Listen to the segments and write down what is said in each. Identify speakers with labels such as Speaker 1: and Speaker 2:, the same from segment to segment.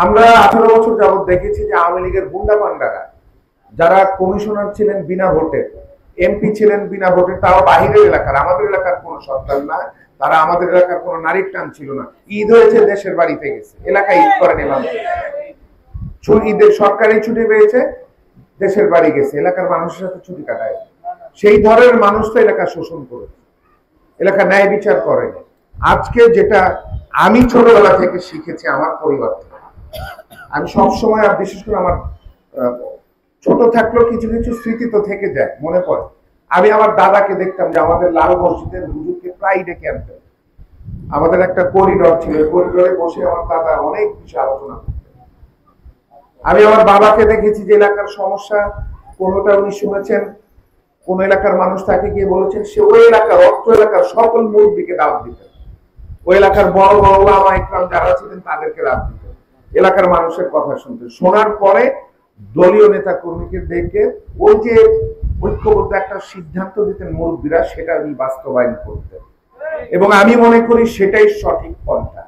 Speaker 1: আমরা 18 বছর যাবৎ দেখেছি যে আওয়ামী লীগের গুন্ডা পান্ডারা যারা কমিশনার ছিলেন বিনা ভোটে, এমপি ছিলেন বিনা ভোটে, তাও বাহিরের এলাকার, আমাদের এলাকার কোনো সন্তান না, তারা আমাদের এলাকার কোনো নারীর টান ছিল না। ঈদ হয়েছে দেশের বাড়িতে গেছে, এলাকায় ঈদ করে নিলাম, ঈদের সরকারি ছুটি পেয়েছে, দেশের বাড়ি গেছে, এলাকার মানুষের সাথে ছুটি কাটায়। সেই ধরনের মানুষ তো এলাকা শোষণ করেছে, এলাকা ন্যায় বিচার করে। আজকে যেটা আমি ছোটবেলা থেকে শিখেছি আমার পরিবার থেকে, আমি সবসময়, আর বিশেষ করে আমার ছোট থাকলেও কিছু কিছু স্মৃতি তো থেকে যায়, মনে পড়ে। আমি আমার দাদাকে দেখতাম যে আমাদের লাল মসজিদের হুজুরকে প্রায় ডেকে আনতেন। আমাদের একটা করিডোর ছিল, করিডোরে বসে আমার দাদা অনেক কিছু আলোচনা করতেন। আমি আমার বাবাকে দেখেছি যে এলাকার সমস্যা কোনোটা উনি শুনেছেন, কোন এলাকার মানুষ তাকে গিয়ে বলেছেন, সে ওই এলাকার, অত্র এলাকার সকল মুরব্বীকে দাওয়াত দিতেন, ওই এলাকার বড় বড় ওলামা ইকরাম যারা ছিলেন তাদেরকে দাওয়াত দিতেন, এলাকার মানুষের কথা শুনতেন। শোনার পরে দলীয় নেতা কর্মীকে ডেকে ওই যে ঐক্যবদ্ধ একটা সিদ্ধান্ত দিতেন মুরব্বীরা, সেটা উনি বাস্তবায়ন করতেন। এবং আমি মনে করি সেটাই সঠিক পন্থা।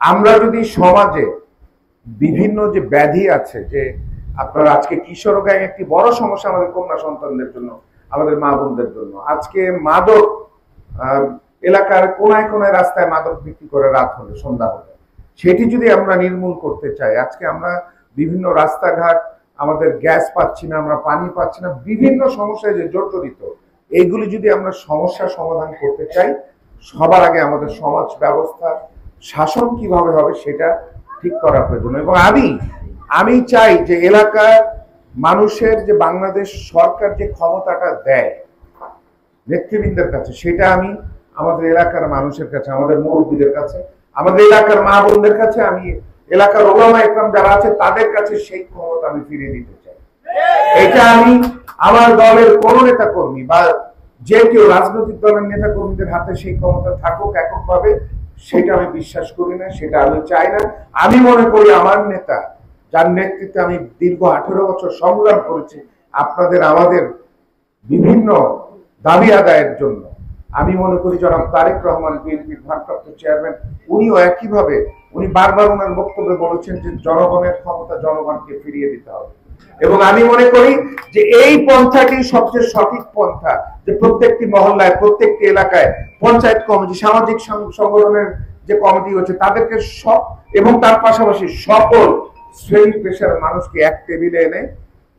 Speaker 1: আমরা যদি সমাজে বিভিন্ন যে ব্যাধি আছে, যে আপনার আজকে কিশোরগায় একটি বড় সমস্যা আমাদের কন্যা সন্তানদের জন্য, আমাদের মা বোনদের জন্য, আজকে মাদক এলাকার কোনায় কোনায় রাস্তায় মাদক বিক্রি করে রাত হলে, সন্ধ্যা হলে, সেটি যদি আমরা নির্মূল করতে চাই, আজকে আমরা বিভিন্ন রাস্তাঘাট, আমাদের গ্যাস পাচ্ছি না, আমরা পানি পাচ্ছি না, বিভিন্ন সমস্যায় যে জর্জরিত, এইগুলি যদি আমরা সমস্যা সমাধান করতে চাই, সবার আগে আমাদের সমাজ ব্যবস্থা, শাসন কিভাবে হবে সেটা ঠিক করা প্রয়োজন। এবং আমি চাই যে এলাকার মানুষের, যে বাংলাদেশ সরকার যে ক্ষমতাটা দেয় নেতৃবৃন্দের কাছে, সেটা আমি আমাদের এলাকার মানুষের কাছে, আমাদের মুরব্বীদের কাছে, আমাদের এলাকার মা বোনদের কাছে, আমি এলাকার ওলামা ইকরাম যারা আছে তাদের কাছে সেই ক্ষমতা আমি ফিরিয়ে দিতে চাই। এটা আমি আমার দলের কোন নেতা কর্মী বা যে কেউ রাজনৈতিক দলের নেতা কর্মীদের হাতে সেই ক্ষমতা থাকুক এককভাবে, সেটা আমি বিশ্বাস করি না, সেটা আমি চাই না। আমি মনে করি আমার নেতা, যার নেতৃত্বে আমি দীর্ঘ 18 বছর সংগ্রাম করেছি আপনাদের আমাদের বিভিন্ন দাবি আদায়ের জন্য, আমি মনে করি জনাব তারেক রহমান, বিএনপির ভারপ্রাপ্ত চেয়ারম্যান, উনিও একইভাবে, উনি বারবার ওনার বক্তব্যে বলেছেন যে জনগণের ক্ষমতা জনগণকে ফিরিয়ে দিতে হবে। এবং আমি মনে করি যে এই পন্থাটি সবচেয়ে সঠিক পন্থা, যে প্রত্যেকটি মহল্লায়, প্রত্যেকটি এলাকায় পঞ্চায়েত কমিটি, সামাজিক সংগঠনের যে কমিটি হচ্ছে, তাদেরকে সব, এবং তার পাশাপাশি সকল শ্রেণী পেশার মানুষকে এক টেবিলে এনে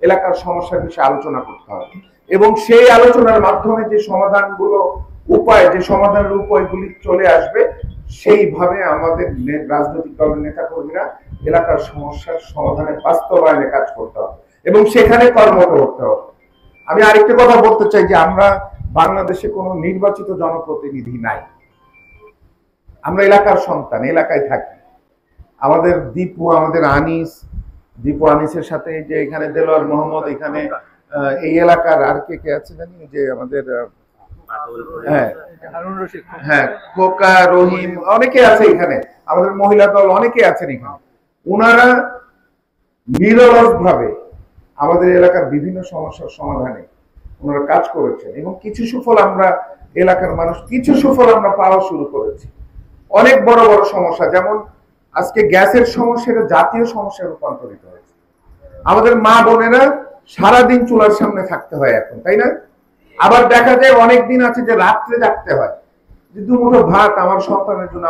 Speaker 1: এলাকার সমস্যার বিষয়ে আলোচনা করতে হবে। এবং সেই আলোচনার মাধ্যমে যে সমাধানগুলো, উপায়, যে সমাধানের উপায়গুলি চলে আসবে, সেইভাবে আমাদের রাজনৈতিক দলের নেতা কর্মীরা এলাকার সমস্যার সমাধানে বাস্তবায়নে কাজ করতে হবে এবং সেখানে কর্মরত হতে হবে। আমি আরেকটা কথা বলতে চাই যে আমরা বাংলাদেশে কোনো নির্বাচিত জনপ্রতিনিধি নাই, আমরা এলাকার সন্তান, এলাকায় থাকি। আমাদের দীপু, আমাদের দীপু আনিসের সাথে যে এখানে দেলোয়ার মোহাম্মদ, এখানে এই এলাকার আর কে আছে জানি, যে আমাদের হ্যাঁ খোকা, রহিম, অনেকে আছে এখানে, আমাদের মহিলা দল অনেকে আছেন এখানে। ওনারা নিরলস ভাবে আমাদের এলাকার বিভিন্ন সমস্যার সমাধানে ওনারা কাজ করেছেন এবং কিছু সুফল আমরা, এলাকার মানুষ কিছু সুফল আমরা পাওয়া শুরু করেছি। অনেক বড় বড় সমস্যা, যেমন আজকে গ্যাসের সমস্যাটা জাতীয় সমস্যায় রূপান্তরিত হয়েছে। আমাদের মা বোনেরা সারাদিন চুলার সামনে থাকতে হয় এখন, তাই না? আবার দেখা যায় অনেক দিন আছে যে রাত্রে জাগতে হয়, যে দুমুঠো ভাত আমার সন্তানের জন্য,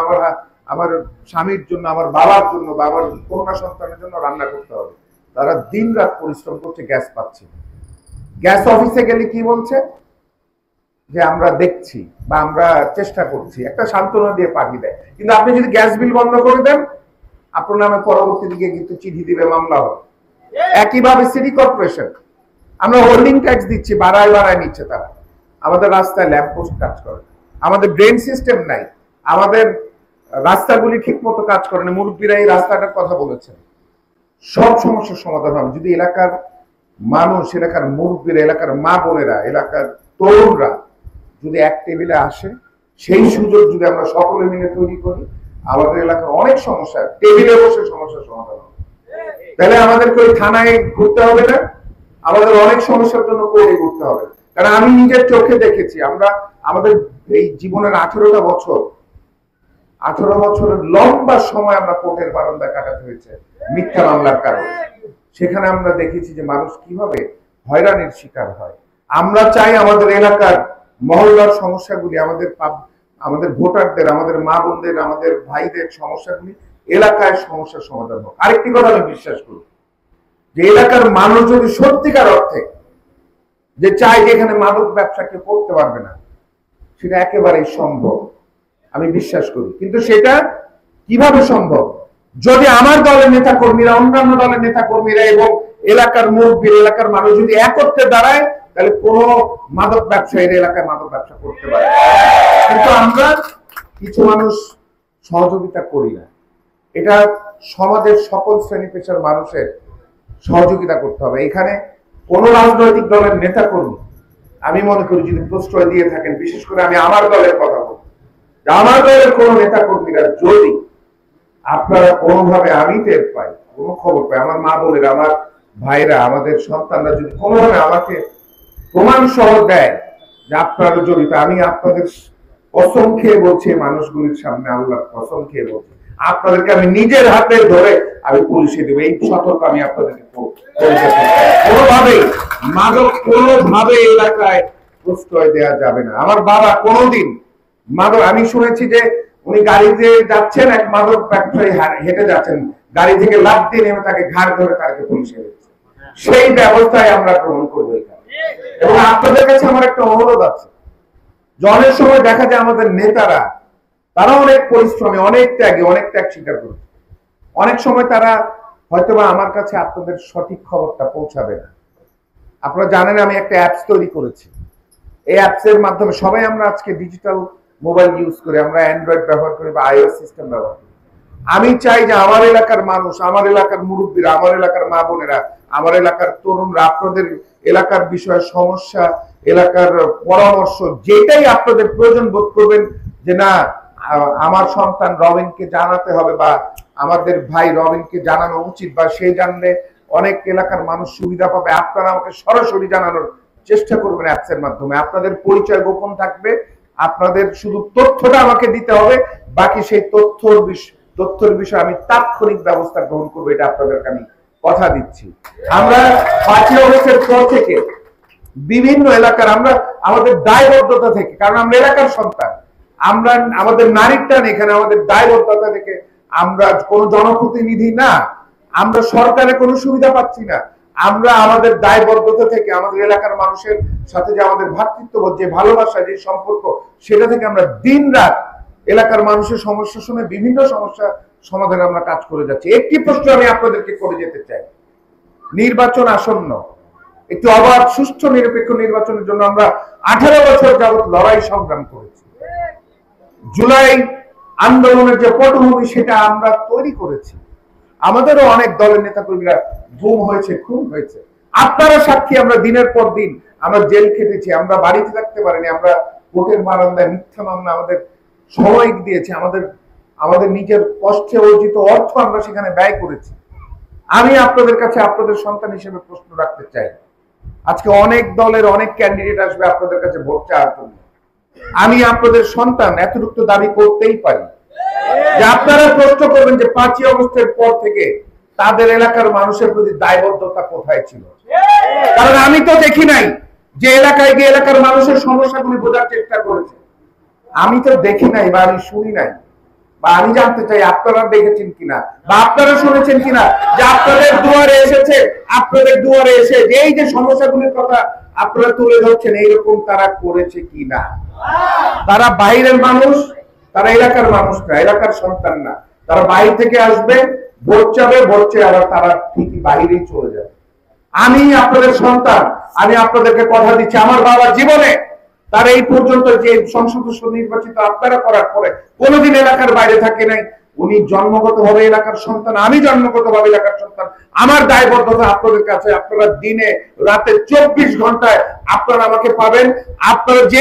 Speaker 1: আমার স্বামীর জন্য, আমার বাবার জন্য, বাবার কন্যা সন্তানের জন্য রান্না করতে হবে। তারা দিন রাত পরিশ্রম করছে, গ্যাস পাচ্ছে। গ্যাস অফিসে গেলে কি বলছে, যে আমরা দেখছি বা আমরা চেষ্টা করছি, একটা সান্ত্বনা দিয়ে পাঠিয়ে দেয়। কিন্তু আপনি যদি গ্যাস বিল বন্ধ করে দেন, আপনার নামে পরবর্তী দিকে কিন্তু চিঠি দিবে, মামলা হবে। একইভাবে সিটি কর্পোরেশন, আমরা হোল্ডিং ট্যাক্স দিচ্ছি, বাড়ায় নিচ্ছে তারা। আমাদের রাস্তায় ল্যাম্পপোস্ট কাজ করে, আমাদের ড্রেন সিস্টেম নাই, আমাদের রাস্তাগুলি ঠিক মতো কাজ করে না। মুরব্বীরা এই রাস্তাটার কথা বলেছেন। সব সমস্যার সমাধান হবে যদি এলাকার মানুষ, এলাকার মুরব্বীরা, এলাকার মা বোনেরা, এলাকার তরুণরা যদি এক টেবিলে আসে, সেই সুযোগ যদি আমরা সকলে মিলে তৈরি করি, আমাদের এলাকার অনেক সমস্যা টেবিলে বসে সমস্যার সমাধান হবে। তাহলে আমাদেরকে ওই থানায় ঘুরতে হবে না, আমাদের অনেক সমস্যার জন্য কোর্টে ঘুরতে হবে। কারণ আমি নিজের চোখে দেখেছি, আমরা আমাদের এই জীবনের 18 বছরের লম্বা সময় আমরা কোর্টের বারান্দায় কাটাতে হয়েছে। মিথ্যা মামলার কারণে। সেখানে আমরা দেখেছি যে মানুষ কিভাবে হয়রানির শিকার হয়। আমরা চাই আমাদের এলাকার মহল্লার সমস্যাগুলি, আমাদের ভোটারদের, আমাদের মা বোনদের, আমাদের ভাইদের সমস্যাগুলি এলাকায় সমস্যার সমাধান হোক। আরেকটি কথা আমি বিশ্বাস করি যে এলাকার মানুষ যদি সত্যিকার অর্থে যে চায় যে এখানে মাদক ব্যবসা কেউ করতে পারবে না, সেটা একেবারেই সম্ভব আমি বিশ্বাস করি। কিন্তু সেটা কিভাবে সম্ভব? যদি আমার দলের নেতা কর্মীরা, অন্যান্য দলের নেতা কর্মীরা এবং এলাকার মুরব্বী, এলাকার মানুষ যদি একত্রে দাঁড়ায়, তাহলে কোন মাদক ব্যবসায়ীর এলাকায় মাদক ব্যবসা করতে পারে। কিন্তু আমরা কিছু মানুষ সহযোগিতা করি না। এটা সমাজের সকল শ্রেণী পেশার মানুষের সহযোগিতা করতে হবে। এখানে কোন রাজনৈতিক দলের নেতা কর্মী আমি মনে করি যদি প্রশ্রয় দিয়ে থাকেন, বিশেষ করে আমি আমার দলের কথা বলবো, আমার দলের কোন নেতা কর্মীরা যদি আপনারা কোনোভাবে, আমি টের পাই, কোনো খবর পাই, আমার মা বোনেরা, আমার ভাইরা, আমাদের সন্তানরা যদি কোনোভাবে আমাকে প্রমাণ সহ দেয় যে আপনারা জড়িত, আমি আপনাদের কসম খেয়ে বলছি, মানুষগুলির সামনে আল্লাহর কসম খেয়ে বলছি, আপনাদেরকে আমি নিজের হাতে ধরে আমি পুলিশে দেবো। এই সতর্ক আমি আপনাদেরকে কোনোভাবেই মাদক কোনোভাবে এলাকায় প্রশ্রয় দেওয়া যাবে না। আমার বাবা কোনোদিন মাদক, আমি শুনেছি যে উনি গাড়িতে যাচ্ছেন, এক মাদক ব্যবসায়ী হেঁটে যাচ্ছেন, গাড়ি থেকে লাফ দিয়ে নেমে তাকে ঘাড় ধরে তাকে পুলিশে দিচ্ছে। সেই ব্যবস্থায় আমরা গ্রহণ করবো এখানে। এবং আপনাদের কাছে আমার একটা অনুরোধ আছে যে অনেক সময় দেখা যায় আমাদের নেতারা, তারা অনেক পরিশ্রমী, অনেক ত্যাগ স্বীকার করেছে। অনেক সময় তারা হয়তোবা আমার কাছে আপনাদের সঠিক খবরটা পৌঁছাবে না। আপনারা জানেন আমি একটা অ্যাপস তৈরি করেছি। এই অ্যাপসের মাধ্যমে সবাই আমরা আজকে ডিজিটাল মোবাইল ইউজ করি, আমরা অ্যান্ড্রয়েড ব্যবহার করি বা iOS সিস্টেম ব্যবহার করি। আমি চাই যে আমার এলাকার মানুষ, আমার এলাকার মুরব্বীরা, আমার এলাকার মা বোনেরা, আমার এলাকার তরুণরা আপনাদের এলাকার বিষয়ে সমস্যা, এলাকার পরামর্শ, যেটাই আপনাদের প্রয়োজন বোধ করবেন যে না আমার সন্তান রবিনকে জানাতে হবে বা আমাদের ভাই রবিনকে জানানো উচিত, বা সে জানলে অনেক এলাকার মানুষ সুবিধা পাবে, আপনারা আমাকে সরাসরি জানানোর চেষ্টা করবেন অ্যাপসের মাধ্যমে। আপনাদের পরিচয় গোপন থাকবে, আপনাদের শুধু তথ্যটা আমাকে দিতে হবে, বাকি সেই তথ্যের বিষয়ে আমি তাৎক্ষণিক ব্যবস্থা গ্রহণ করবো, এটা আপনাদেরকে আমি কথা দিচ্ছি। আমরা 5 অগস্টের পর থেকে বিভিন্ন এলাকার, আমরা আমাদের দায়বদ্ধতা থেকে, কারণ আমরা এলাকার সন্তান, আমরা আমাদের নারীর টান এখানে, আমাদের দায়বদ্ধতা থেকে, আমরা কোনো জনপ্রতিনিধি না, আমরা সরকারের কোনো সুবিধা পাচ্ছি না, আমরা আমাদের দায়বদ্ধতা থেকে আমাদের এলাকার মানুষের সাথে যে আমাদের ভ্রাতৃত্ববোধ, যে ভালোবাসা, যে সম্পর্ক, সেটা থেকে আমরা দিন রাত এলাকার মানুষের সমস্যা শুনে বিভিন্ন সমস্যা সমাধানে আমরা কাজ করে যাচ্ছি। একটি প্রশ্ন আমি আপনাদেরকে করে যেতে চাই, নির্বাচন আসন্ন, একটি অবাধ সুষ্ঠু নিরপেক্ষ নির্বাচনের জন্য আমরা 18 বছর যাবৎ লড়াই সংগ্রাম করেছি। জুলাই আন্দোলনের যে পটভূমি সেটা আমরা তৈরি করেছি। আমাদেরও অনেক দলের নেতাকর্মীরা গুম হয়েছে, খুন হয়েছে, আপনারা সাক্ষী। আমরা দিনের পর দিন আমরা জেল খেটেছি, আমরা বাড়িতে থাকতে পারিনি, আমরা কোর্টের বারান্দায় মিথ্যা মামলা, আমাদের সময় দিয়েছে, আমাদের নিজের কষ্টে অর্জিত অর্থ আমরা সেখানে ব্যয় করেছি। আমি আপনাদের কাছে আপনাদের সন্তান হিসেবে প্রশ্ন রাখতে চাই, আজকে অনেক দলের অনেক ক্যান্ডিডেট আসবে আপনাদের কাছে ভোট চাওয়ার জন্য। আমি আপনাদের সন্তান এতটুকু দাবি করতেই পারি যে আপনারা প্রশ্ন করবেন যে 5 অগস্টের পর থেকে তাদের এলাকার মানুষের প্রতি দায়বদ্ধতা কোথায় ছিল। কারণ আমি তো দেখি নাই যে এলাকায় গিয়ে এলাকার মানুষের সমস্যাগুলি বোঝার চেষ্টা করেছে, আমি তো দেখি নাই বা আমি শুনি নাই, বা আমি জানতে চাই আপনারা দেখেছেন কিনা বা আপনারা শুনেছেন কিনা যে আপনাদের দুয়ারে এসেছে, আপনাদের দুয়ারে এসে যে এই যে সমস্যাগুলির কথা আপনারা তুলে ধরছেন, এইরকম তারা করেছে কিনা। তারা বাইরের মানুষ, তারা এলাকার মানুষ না, এলাকার সন্তান না, তারা বাইরে থেকে আসবে, ভোট চাবে, ভোট চেয়ে আবার তারা ঠিকই বাইরেই চলে যাবে। আমি আপনাদের সন্তান, আমি আপনাদেরকে কথা দিচ্ছি, আমার বাবার জীবনে তার এই পর্যন্ত যে সংসদ সদস্য নির্বাচিত আপনারা করার পরে কোনোদিন এলাকার বাইরে থাকে নাই। উনি জন্মগতভাবে এলাকার সন্তান, আমি জন্মগতভাবে এলাকার সন্তান। আমার দায়বদ্ধতা আপনাদের কাছে, আপনারা দিনে রাতে 24 ঘন্টায় আপনারা আমাকে পাবেন, আপনারা যে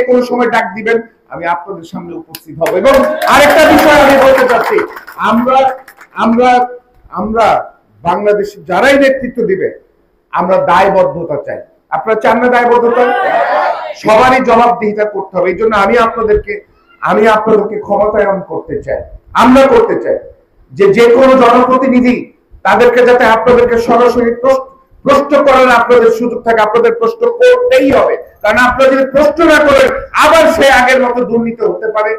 Speaker 1: কোনো সময় ডাক দিবেন, আমি আপনাদের সামনে উপস্থিত হব। এবং আরেকটা বিষয় আমি বলতে চাচ্ছি, আমরা বাংলাদেশে যারাই নেতৃত্ব দিবে, আমরা দায়বদ্ধতা চাই। আপনারা চান না দায়বদ্ধতা? সবারই জবাবদিহিতা করতে হবে। এই জন্য আমি আপনাদেরকে ক্ষমতায়ন করতে চাই, আমরা করতে চাই। যে কোনো জনপ্রতিনিধি তাদেরকে যাতে আপনাদেরকে সরাসরি প্রশ্ন করার আপনাদের সুযোগ থাকে, আপনাদের প্রশ্ন করতেই হবে। কারণ আপনারা যদি প্রশ্ন না করেন আবার সেই আগের মতো দুর্নীতি হতে পারে,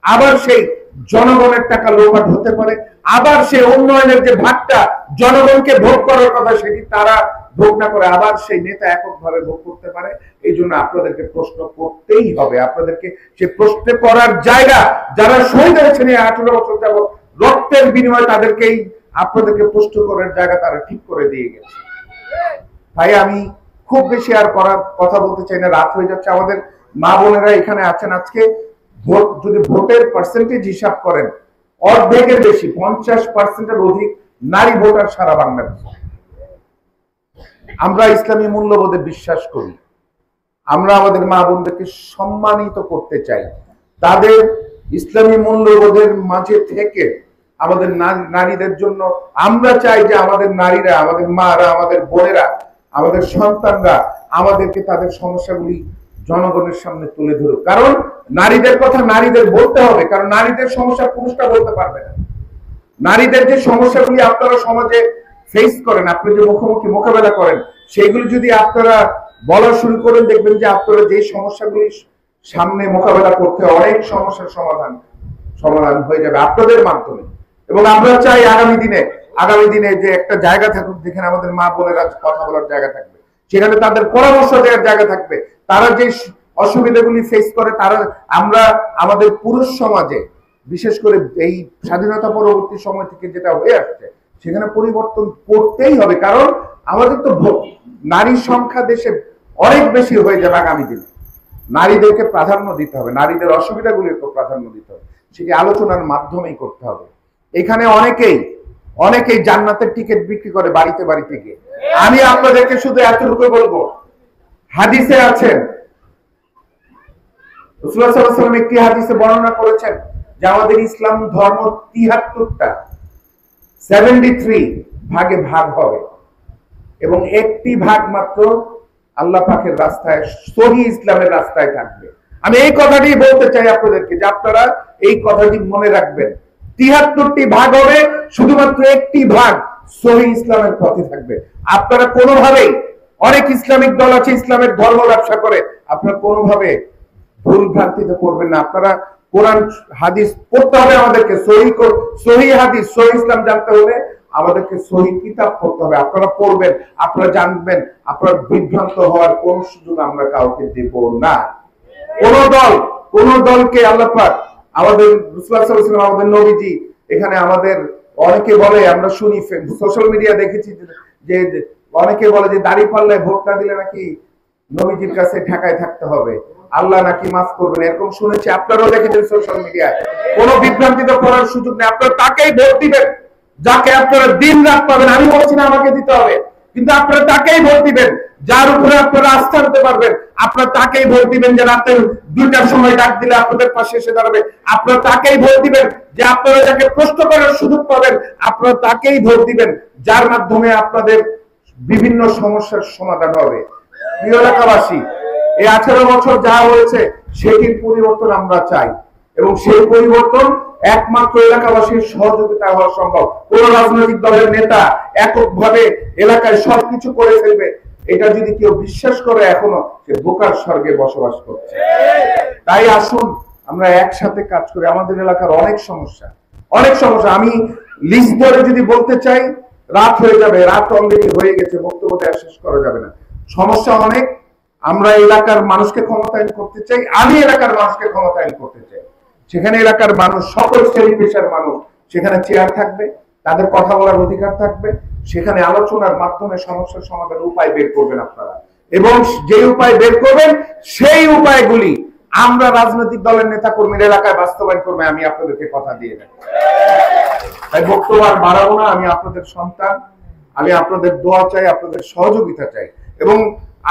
Speaker 1: আবার সেই জনগণের টাকা লোপাট হতে পারে, আবার সেই উন্নয়নের যে ভাগটা জনগণকে ভোগ করার কথা সেটি তারা ভোগ না করে আবার সেই নেতা এককভাবে ভোগ করতে পারে। এই জন্য আপনাদেরকে প্রশ্ন করতেই হবে। আপনাদেরকে সে প্রশ্ন করার জায়গা, যারা শহীদ হয়েছেন এই 18 বছর যাবত রক্তের বিনিময়ে, তাদেরকেই আপনাদেরকে প্রশ্ন করার জায়গা তারা ঠিক করে দিয়ে গেছে। তাই আমি খুব বেশি আর কথা বলতে চাই না, রাত হয়ে যাচ্ছে। আমাদের মা বোনেরা এখানে আছেন। আজকে ভোট যদি ভোটের পার্সেন্টেজ হিসাব করেন, অর্ধেকের বেশি 50%-এর অধিক নারী ভোটার সারা বাংলাদেশে। আমরা ইসলামী মূল্যবোধে বিশ্বাস করি, আমরা আমাদের মা বোনদেরকে সম্মানিত করতে চাই। তাদের ইসলামী মূল্যবোধের মাঝে থেকে আমাদের নারীদের জন্য আমরা চাই যে আমাদের নারীরা, আমাদের মারা, আমাদের বোনেরা, আমাদের সন্তানরা আমাদেরকে তাদের সমস্যাগুলি জনগণের সামনে তুলে ধরুক। কারণ নারীদের কথা নারীদের বলতে হবে, কারণ নারীদের সমস্যা পুরুষরা বলতে পারবে না। নারীদের যে সমস্যাগুলি আপনারা সমাজে ফেস করেন, আপনি যে মুখোমুখি মোকাবেলা করেন, সেইগুলি যদি আপনারা বলা শুরু করেন, দেখবেন যে আপনারা যে সমস্যাগুলি সামনে মোকাবেলা করতে অনেক সমস্যার সমাধান হয়ে যাবে আপনাদের মাধ্যমে। এবং আমরা চাই আগামী দিনে যে একটা জায়গা থাকুক যেখানে আমাদের মা বোনেরা কথা বলার জায়গা থাকবে, সেখানে তাদের পরামর্শ দেওয়ার জায়গা থাকবে। তারা যে অসুবিধাগুলি ফেস করে, আমরা আমাদের পুরুষ সমাজে বিশেষ করে এই স্বাধীনতা পরবর্তী সময় থেকে যেটা হয়ে আসছে, সেখানে পরিবর্তন করতেই হবে। কারণ আমাদের তো নারীর সংখ্যা দেশে অনেক বেশি হয়ে যাবে আগামী দিনে। নারীদেরকে প্রাধান্য দিতে হবে, নারীদের অসুবিধাগুলিকে প্রাধান্য দিতে হবে, সেটি আলোচনার মাধ্যমেই করতে হবে। এখানে অনেকেই জান্নাতের টিকিট বিক্রি করে বাড়িতে গিয়ে। আমি আপনাদেরকে শুধু এতটুকু বলবো, হাদিসে আছেন, রাসূলুল্লাহ সাল্লাল্লাহু আলাইহি ওয়াসাল্লাম একটি হাদিসে বর্ণনা করেছেন যে আমাদের ইসলাম ধর্ম 73টা 73 ভাগে ভাগ হবে এবং একটি ভাগ মাত্র আল্লাহ পাকের রাস্তায়, সহি ইসলামের রাস্তায় থাকবে। আমি এই কথাটি বলতে চাই আপনাদেরকে যে আপনারা এই কথাটি মনে রাখবেন। 73টি ভাগ হবে, শুধুমাত্র একটি ভাগ সহি ইসলামের পথে থাকবে। আপনারা কোনোভাবেই, অনেক ইসলামিক দল আছে ইসলামের ধর্ম ব্যবসা করে, আপনারা কোনোভাবে ভুল ভ্রান্তিতে পড়বেন না। আপনারা কোরআন হাদিস পড়তে হবে, আমাদেরকে সহি হাদিস, সহি ইসলাম জানতে হলে আমাদেরকে সহি কিতাব পড়তে হবে। আপনারা পড়বেন, আপনারা জানবেন, আপনারা বিভ্রান্ত হওয়ার কোন সুযোগ আমরা কাউকে দেব না। কোন দলকে আল্লাহ পাক, আমাদের রাসূলুল্লাহ সাল্লাল্লাহু আলাইহি ওয়াসাল্লাম, আমাদের নবীজি, এখানে আমাদের অনেকে বলে, আমরা শুনি সোশ্যাল মিডিয়া দেখেছি যে অনেকে বলে যে দাঁড়িপাল্লায় ভোট না দিলে নাকি নবীজির কাছে ঢাকায় থাকতে হবে, আল্লাহ নাকি মাফ করবেন, এরকম শুনেছি। আপনারাও দেখেছেন সোশ্যাল মিডিয়ায়। কোনো বিভ্রান্তিত করার সুযোগ নেই। আপনারা তাকেই ভোট দিবেন যাকে আপনারা দিন রাত পাবেন। আমি বলছি না আমাকে দিতে হবে, কিন্তু আপনারা তাকেই ভোট দিবেন যার উপরে আপনারা আস্থা রাখতে পারবেন। আপনারা তাকেই ভোট দিবেন যে রাতে 2টার সময় ডাক দিলে আপনাদের পাশে এসে দাঁড়াবে। আপনারা তাকেই ভোট দিবেন যে আপনারা যাকে প্রশ্ন করার সুযোগ পাবেন। আপনারা তাকেই ভোট দিবেন যার মাধ্যমে আপনাদের বিভিন্ন সমস্যার সমাধান হবে। প্রিয় এলাকাবাসী, এই 18 বছর যা হয়েছে সেটির পরিবর্তন আমরা চাই, এবং সেই পরিবর্তন একমাত্র এলাকাবাসীর সহযোগিতা হওয়া সম্ভব। কোন রাজনৈতিক দলের নেতা এককভাবে এলাকায় সবকিছু করে ফেলবে, এটা যদি কেউ বিশ্বাস করে, এখনো সে বোকার স্বর্গে বসবাস করছে। তাই আসুন আমরা একসাথে কাজ করি। আমাদের এলাকার অনেক সমস্যা। আমি লিস্ট ধরে যদি বলতে চাই রাত হয়ে যাবে, রাত অলরেডি হয়ে গেছে, বক্তব্য দেওয়া শেষ করা যাবে না। সমস্যা অনেক। আমরা এলাকার মানুষকে ক্ষমতায়ন করতে চাই, আমি এলাকার মানুষকে ক্ষমতায়ন করতে চাই। সেখানে এলাকার মানুষ, সকল শ্রেণী পেশার মানুষ, সেখানে চেয়ার থাকবে, তাদের কথা বলার অধিকার থাকবে। সেখানে আলোচনার মাধ্যমে সমস্যার সমাধানের উপায় বের করবেন আপনারা, এবং যে উপায় বের করবেন সেই উপায়গুলি আমরা রাজনৈতিক দলের নেতা কর্মীর এলাকায় বাস্তবায়ন করবে। আমি আপনাদেরকে কথা দিয়ে দেব। তাই বক্তব্য আর বাড়াবো না। আমি আপনাদের সন্তান, আমি আপনাদের দোয়া চাই, আপনাদের সহযোগিতা চাই, এবং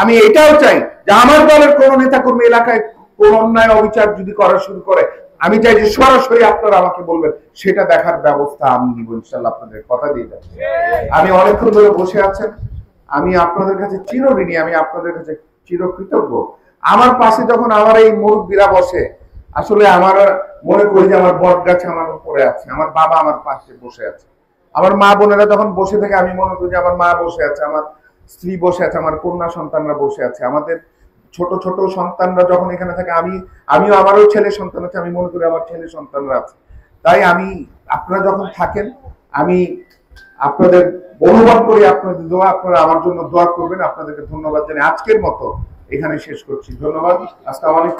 Speaker 1: আমি এটাও চাই যে আমার দলের কোন নেতা কর্মী এলাকায় কোন অন্যায় অবিচার যদি করা শুরু করে, আমি চাই যে সরাসরি আপনারা আমাকে বলবেন, সেটা দেখার ব্যবস্থা আমি নিব ইনশাআল্লাহ। আপনাদের কথা দিয়ে যাচ্ছি। আমি অনেকক্ষণ ধরে বসে আছেন, আমি আপনাদের কাছে চিরঋণী, আমি আপনাদের কাছে চিরকৃতজ্ঞ। আমার পাশে যখন আমার এই মুরব্বীরা বসে, আসলে আমার মনে করি যে আমার বট গাছ আমার উপরে আছে, আমার বাবা আমার পাশে বসে আছে, আমার মা বোনেরা যখন বসে থাকে আমি মনে করি যে আমার মা বসে আছে, আমার স্ত্রী বসে আছে, আমার কন্যা সন্তানরা বসে আছে, আমাদের ছোট ছোট সন্তানরা যখন এখানে থাকে আমিও আমারও ছেলে সন্তান আছে, আমি মনে করি আমার ছেলে সন্তানরা আছে। তাই আপনারা যখন থাকেন আমি আপনাদের অনুভব করি, আপনাদের দোয়া, আপনারা আমার জন্য দোয়া করবেন। আপনাদেরকে ধন্যবাদ জানাই। আজকের মতো এখানে শেষ করছি। ধন্যবাদ। আসসালামু আলাইকুম।